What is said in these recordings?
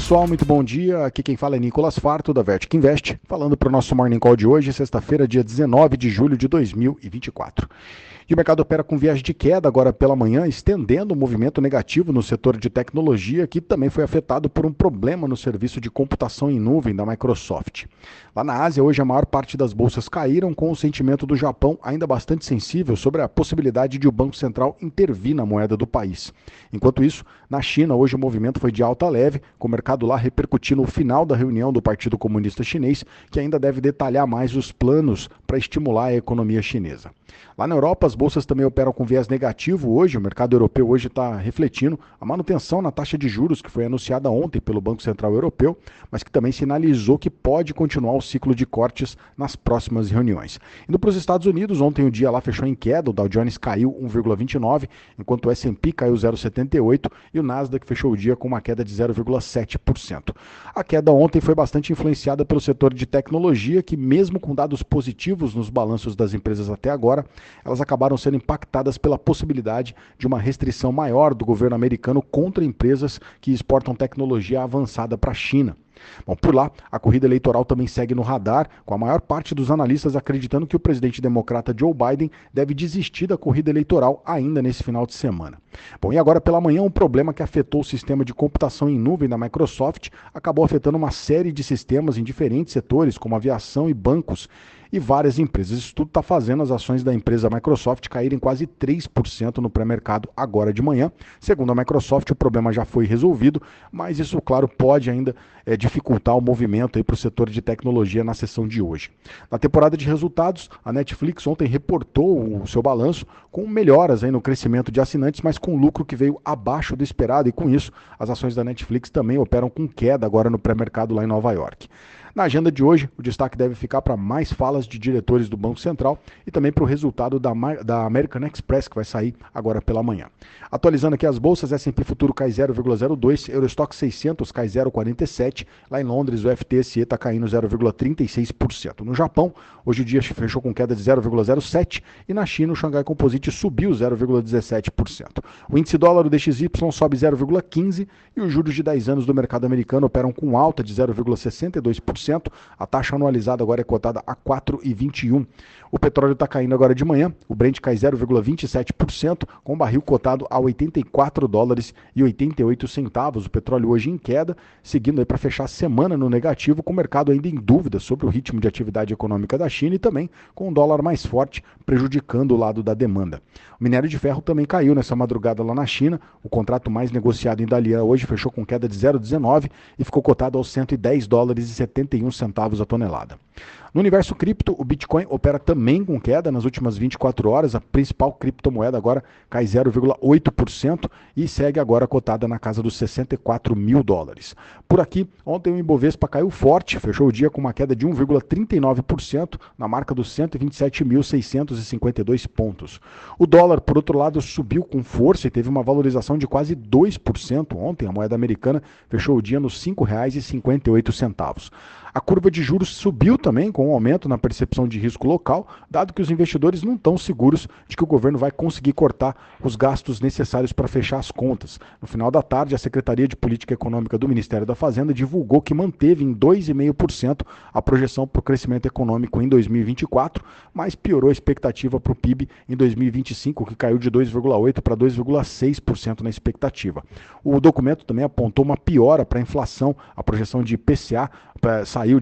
pessoal, muito bom dia. Aqui quem fala é Nicolas Farto, da Vertic Invest, falando para o nosso Morning Call de hoje, sexta-feira, dia 19 de julho de 2024. E o mercado opera com viés de queda agora pela manhã, estendendo o movimento negativo no setor de tecnologia, que também foi afetado por um problema no serviço de computação em nuvem da Microsoft. Lá na Ásia, hoje a maior parte das bolsas caíram, com o sentimento do Japão ainda bastante sensível sobre a possibilidade de o Banco Central intervir na moeda do país. Enquanto isso, na China, hoje o movimento foi de alta leve, com o mercado lá repercutindo o final da reunião do Partido Comunista Chinês, que ainda deve detalhar mais os planos para estimular a economia chinesa. Lá na Europa, as bolsas também operam com viés negativo hoje. O mercado europeu hoje está refletindo a manutenção na taxa de juros que foi anunciada ontem pelo Banco Central Europeu, mas que também sinalizou que pode continuar o ciclo de cortes nas próximas reuniões. Indo para os Estados Unidos, ontem o dia lá fechou em queda, o Dow Jones caiu 1,29, enquanto o S&P caiu 0,78 e o Nasdaq fechou o dia com uma queda de 0,7%. A queda ontem foi bastante influenciada pelo setor de tecnologia, que mesmo com dados positivos nos balanços das empresas até agora, elas acabaram sendo impactadas pela possibilidade de uma restrição maior do governo americano contra empresas que exportam tecnologia avançada para a China. Bom, por lá, a corrida eleitoral também segue no radar, com a maior parte dos analistas acreditando que o presidente democrata Joe Biden deve desistir da corrida eleitoral ainda nesse final de semana. Bom, e agora pela manhã, um problema que afetou o sistema de computação em nuvem da Microsoft acabou afetando uma série de sistemas em diferentes setores, como aviação e bancos, e várias empresas. Isso tudo está fazendo as ações da empresa Microsoft caírem quase 3% no pré-mercado agora de manhã. Segundo a Microsoft, o problema já foi resolvido, mas isso, claro, pode ainda dificultar o movimento para o setor de tecnologia na sessão de hoje. Na temporada de resultados, a Netflix ontem reportou o seu balanço com melhoras aí no crescimento de assinantes, mas com lucro que veio abaixo do esperado, e com isso as ações da Netflix também operam com queda agora no pré-mercado lá em Nova York. Na agenda de hoje, o destaque deve ficar para mais falas de diretores do Banco Central e também para o resultado da American Express, que vai sair agora pela manhã. Atualizando aqui as bolsas, S&P Futuro cai 0,02, Eurostock 600 cai 0,47, lá em Londres o FTSE está caindo 0,36%. No Japão, hoje o dia fechou com queda de 0,07 e na China o Xangai Composite subiu 0,17%. O índice dólar, o DXY, sobe 0,15 e os juros de 10 anos do mercado americano operam com alta de 0,62%. A taxa anualizada agora é cotada a 4,21. O petróleo está caindo agora de manhã, o Brent cai 0,27%, com o barril cotado a 84 dólares e 88 centavos. O petróleo hoje em queda, seguindo aí para fechar a semana no negativo, com o mercado ainda em dúvida sobre o ritmo de atividade econômica da China e também com o dólar mais forte, prejudicando o lado da demanda. O minério de ferro também caiu nessa madrugada lá na China. O contrato mais negociado em Dalian hoje fechou com queda de 0,19 e ficou cotado aos 110 dólares e 71 centavos a tonelada. No universo cripto, o Bitcoin opera também com queda nas últimas 24 horas. A principal criptomoeda agora cai 0,8% e segue agora cotada na casa dos 64 mil dólares. Por aqui, ontem o Ibovespa caiu forte, fechou o dia com uma queda de 1,39% na marca dos 127.652 pontos. O dólar, por outro lado, subiu com força e teve uma valorização de quase 2% ontem. A moeda americana fechou o dia nos R$ 5,58. A curva de juros subiu também, com um aumento na percepção de risco local, dado que os investidores não estão seguros de que o governo vai conseguir cortar os gastos necessários para fechar as contas. No final da tarde, a Secretaria de Política Econômica do Ministério da Fazenda divulgou que manteve em 2,5% a projeção para o crescimento econômico em 2024, mas piorou a expectativa para o PIB em 2025, que caiu de 2,8% para 2,6% na expectativa. O documento também apontou uma piora para a inflação, a projeção de IPCA saiu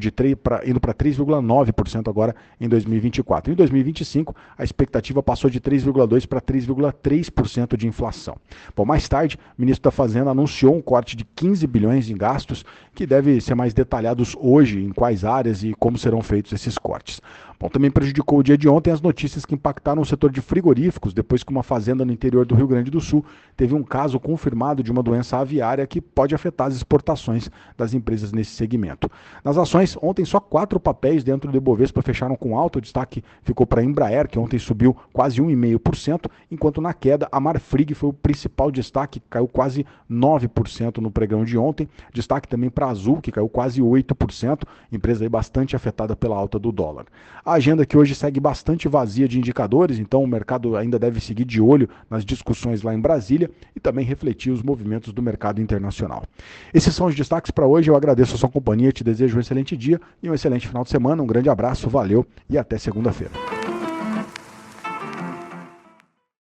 indo para 3,9% agora em 2024. Em 2025, a expectativa passou de 3,2% para 3,3% de inflação. Bom, mais tarde, o ministro da Fazenda anunciou um corte de 15 bilhões em gastos, que deve ser mais detalhados hoje em quais áreas e como serão feitos esses cortes. Bom, também prejudicou o dia de ontem as notícias que impactaram o setor de frigoríficos, depois que uma fazenda no interior do Rio Grande do Sul teve um caso confirmado de uma doença aviária que pode afetar as exportações das empresas nesse segmento. Nas ações, ontem só 4 papéis dentro do Ibovespa fecharam com alta. O destaque ficou para a Embraer, que ontem subiu quase 1,5%, enquanto na queda a Marfrig foi o principal destaque, caiu quase 9% no pregão de ontem. Destaque também para a Azul, que caiu quase 8%, empresa aí bastante afetada pela alta do dólar. A agenda que hoje segue bastante vazia de indicadores, então o mercado ainda deve seguir de olho nas discussões lá em Brasília e também refletir os movimentos do mercado internacional. Esses são os destaques para hoje. Eu agradeço a sua companhia, te desejo um excelente dia e um excelente final de semana. Um grande abraço, valeu e até segunda-feira.